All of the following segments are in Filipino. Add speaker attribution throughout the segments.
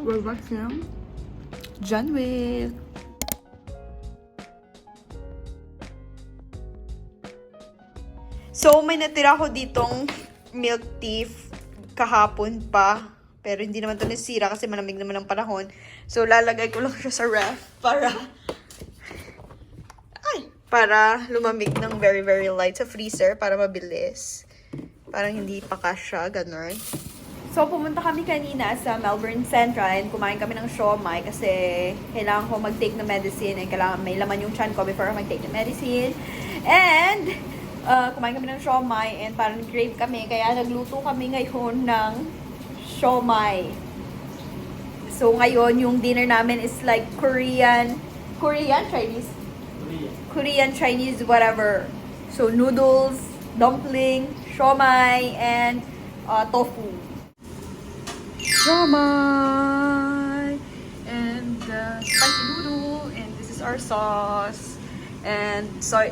Speaker 1: We're back now. John Wick. So, may natira ko ditong milk tea kahapon pa. Pero hindi naman ito nasira kasi malamig naman ang panahon. So, lalagay ko lang siya sa ref para lumamig ng very, very light sa freezer para mabilis. Parang hindi pa kasha, ganun. So, pumunta kami kanina sa Melbourne Central and kumain kami ng siomai kasi kailangan ko mag-take ng medicine and kailangan may laman yung chan ko before mag-take ng medicine. And, kumain kami ng siomai and parang crave kami kaya nagluto kami ngayon ng siomai. So, ngayon yung dinner namin is like Korean, Chinese? Korean, Chinese, whatever. So, noodles, dumpling, siomai, and tofu. Siomai and spicy noodle, and this is our sauce and soy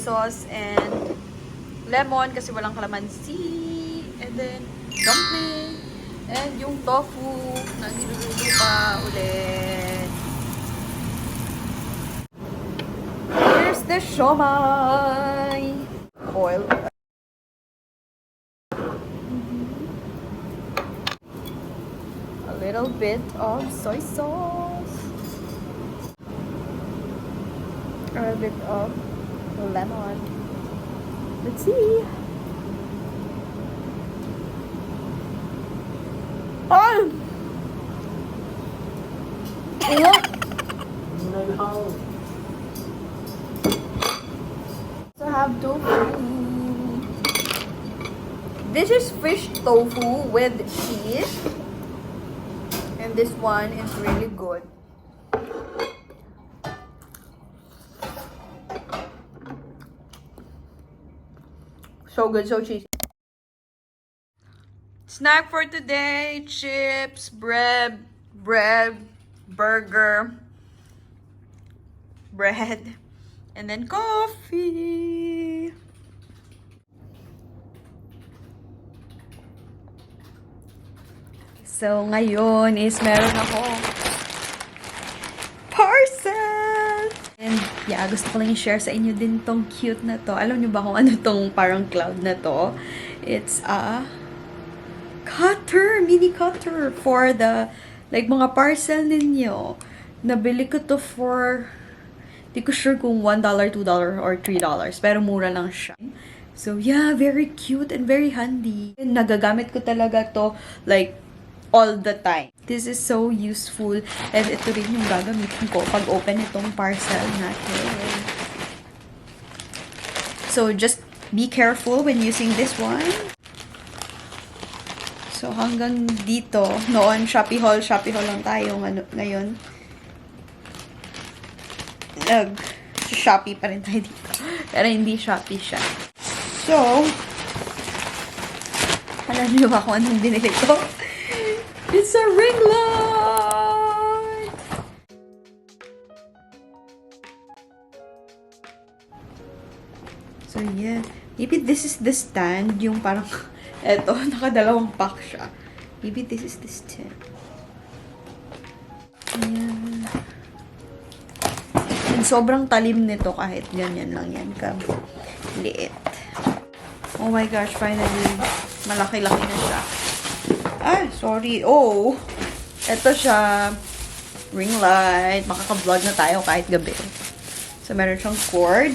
Speaker 1: sauce and lemon kasi walang kalamansi, and then dumpling and yung tofu na niluluto pa ulit. Here's the siomai. Oil. Little bit of soy sauce, or a bit of lemon. Let's see. Oh! So have tofu. This is fish tofu with cheese. And this one is really good. So good, so cheesy. Snack for today: chips, bread, burger, bread, and then coffee. So, ngayon is meron ako parcel! And yeah, gusto ko lang i-share sa inyo din tong cute na to. Alam niyo ba kung ano tong parang cloud na to? It's a cutter, mini cutter for the, like, mga parcel ninyo. Nabili ko to for, di ko sure kung $1, $2, or $3. Pero mura lang siya. So, yeah, very cute and very handy. And nagagamit ko talaga to, like, all the time. This is so useful. And ito rin yung gagamitin ko pag open itong parcel natin. So, just be careful when using this one. So, hanggang dito. Noon, Shopee haul lang tayo ngayon. Shopee pa rin tayo dito. Pero hindi Shopee siya. So, alam niyo ba kung anong binili ko? It's a ring light! So, yeah. Maybe this is the stand. Yung parang, eto, nakadalawang pack siya. Maybe this is the stand. Ayan. And sobrang talim nito kahit ganyan lang yan ka-liit. Oh my gosh, finally. Malaki-laki na siya. Ay, sorry. Oh, eto siya. Ring light. Makaka-vlog na tayo kahit gabi. So, meron siyang cord.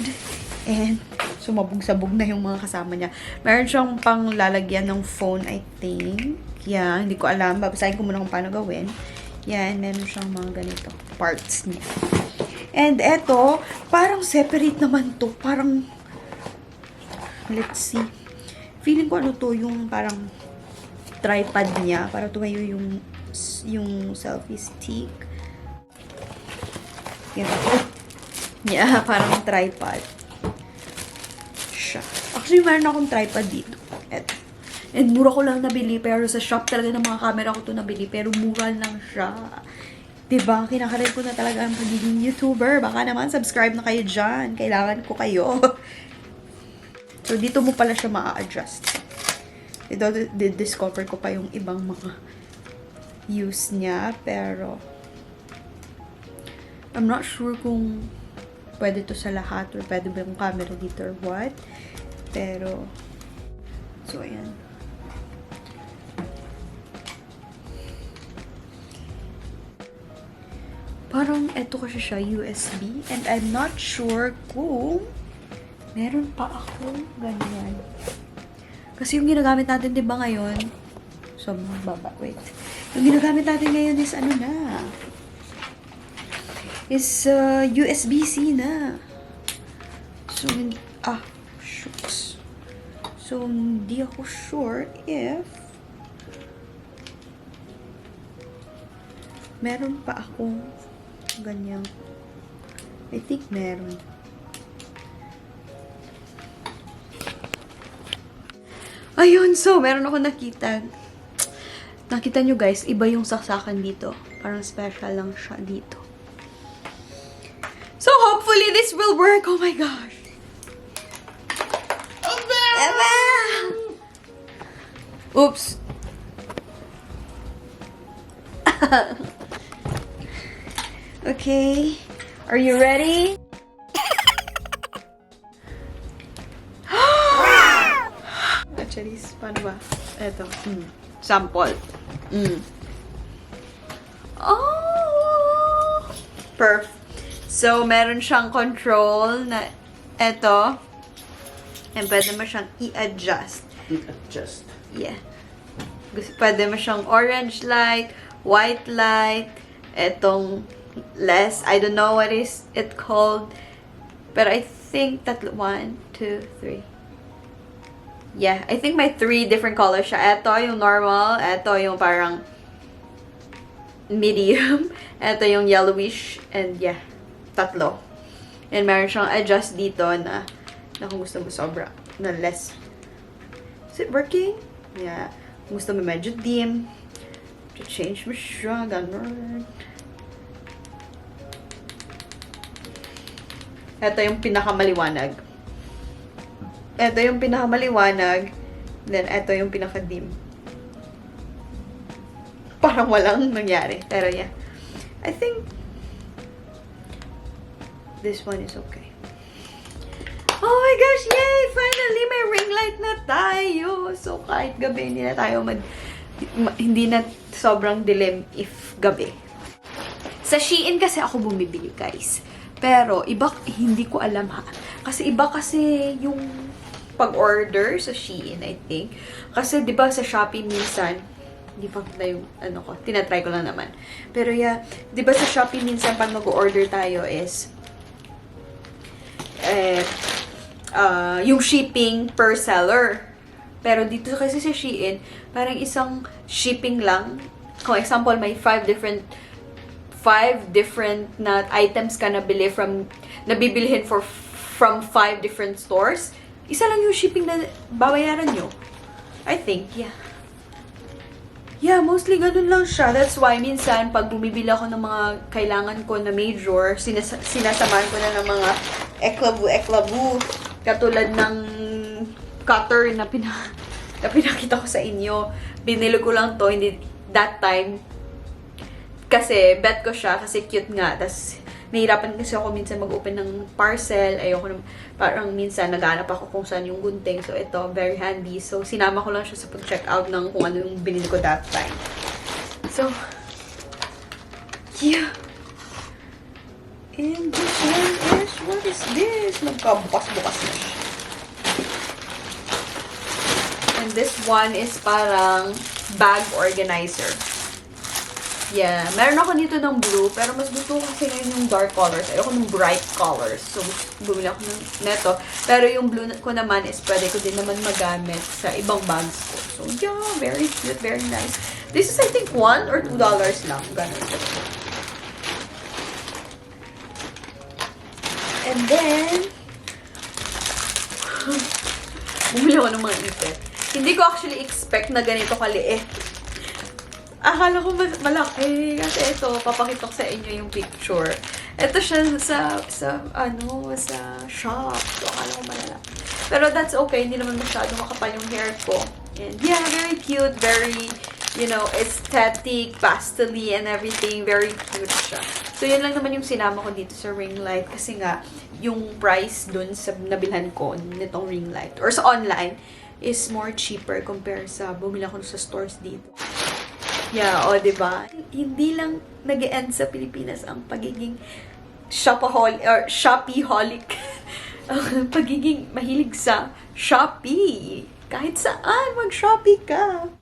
Speaker 1: And, sumabog-sabog na yung mga kasama niya. Meron siyang pang lalagyan ng phone, I think. Yan, hindi ko alam. Babasahin ko muna kung paano gawin. Yan, meron siyang mga ganito. Parts niya. And, eto, parang separate naman to. Parang, let's see. Feeling ko ano to, yung parang tripod niya para tumayo yung selfie stick. Yan. Yeah, parang tripod siya. Actually, meron akong tripod dito. Eto. And mura ko lang nabili, pero sa shop talaga ng mga camera ko to nabili, pero mura lang siya. Diba? Kinakarin ko na talaga ang pagiging YouTuber. Baka naman, subscribe na kayo dyan. Kailangan ko kayo. So, dito mo pala siya ma-adjust. Ito, discover ko pa yung ibang mga use niya, pero I'm not sure kung pwede to sa lahat or pwede ba yung camera dito or what. Pero, so ayan. Parang eto kasi siya, USB. And I'm not sure kung meron pa ako ganyan. Kasi yung ginagamit natin, di ba ngayon? So, baba, wait. Yung ginagamit natin ngayon is ano na? Is USB-C na. So, shucks. So, hindi ako sure if meron pa akong ganyan. I think meron. Ayun, so, meron ako nakita. Nakita nyo guys, iba yung saksakan dito. Parang special lang siya dito. So, hopefully this will work. Oh my gosh. Aba! Oops. Okay. Are you ready? Actually, paano ba? Eto. Sample. Oh! Perf. So, meron siyang control na eto. And pwede mo siyang i-adjust.
Speaker 2: I-adjust.
Speaker 1: Yeah. Pwede mo siyang orange light, white light, etong less. I don't know what is it called. But I think that 1, 2, 3. Yeah, I think may 3 different colors siya. Ito yung normal. Ito yung parang medium. Ito yung yellowish. And yeah, 3. And meron siyang adjust dito na kung gusto mo sobra. Na less. Is it working? Yeah. Kung gusto mo medyo dim. To change mo siya. Ganun. Ito yung pinakamaliwanag. Ito yung pinakamaliwanag. Then, ito yung pinaka-dim. Parang walang nangyari. Pero yeah. I think this one is okay. Oh my gosh! Yay! Finally, may ring light na tayo! So, kahit gabi, hindi na tayo hindi na sobrang dilim if gabi. Sa Shein kasi ako bumibili, guys. Pero, iba, hindi ko alam ha. Kasi iba kasi yung pag-order sa Shein, I think. Kasi, di ba sa Shopee minsan, hindi pa na yung, tinatry ko lang naman. Pero yeah, di ba sa Shopee minsan, pag mag-order tayo is, yung shipping per seller. Pero dito kasi sa Shein, parang isang shipping lang. Kung example, may 5 different na items ka nabibilhin from 5 different stores. Isa lang yung shipping na babayaran nyo. I think, yeah. Yeah, mostly ganun lang siya. That's why, minsan, pag bumibili ako ng mga kailangan ko na major, sinasamahan ko na ng mga eklabu. Katulad ng cutter na pinakita ko sa inyo. Binili ko lang to, hindi that time. Kasi, bet ko siya, kasi cute nga. Tapos, nahihirapan kasi ako minsan mag-open ng parcel. Ayoko na, parang minsan naghanap ako kung saan yung gunting. So, ito, very handy. So, sinama ko lang siya sa pag-check out ng kung ano yung binili ko that time. So, yeah. And this one is, what is this? Nagkabukas-bukas na siya. And this one is parang bag organizer. Yeah, meron ako dito ng blue, pero mas gusto ko kasi ngayon yung dark colors. Ayoko ng bright colors. So, bumili ako ng neto. Pero yung blue ko naman is pwede ko din naman magamit sa ibang bags ko. So, yeah, very cute, very nice. This is, I think, $1 or $2 lang. Ganun. And then, bumili ako ng mga ipit. Hindi ko actually expect na ganito kaliit. Akala ko malaki. Kasi ito, papakita ko sa inyo yung picture. Ito siya sa shop. So, akala ko malala. Pero that's okay. Hindi naman masyado makapal yung hair ko. And yeah, very cute. Very you know, aesthetic, pastel-y and everything. Very cute siya. So, yun lang naman yung sinama ko dito sa ring light. Kasi nga, yung price dun sa nabilhan ko nitong ring light or sa online is more cheaper compare sa bumili ko sa stores dito. Yeah, o, diba? Hindi lang nag-end sa Pilipinas ang pagiging shopaholic or Shopee-holic. Pagiging mahilig sa Shopee. Kahit saan, mag-Shopee ka.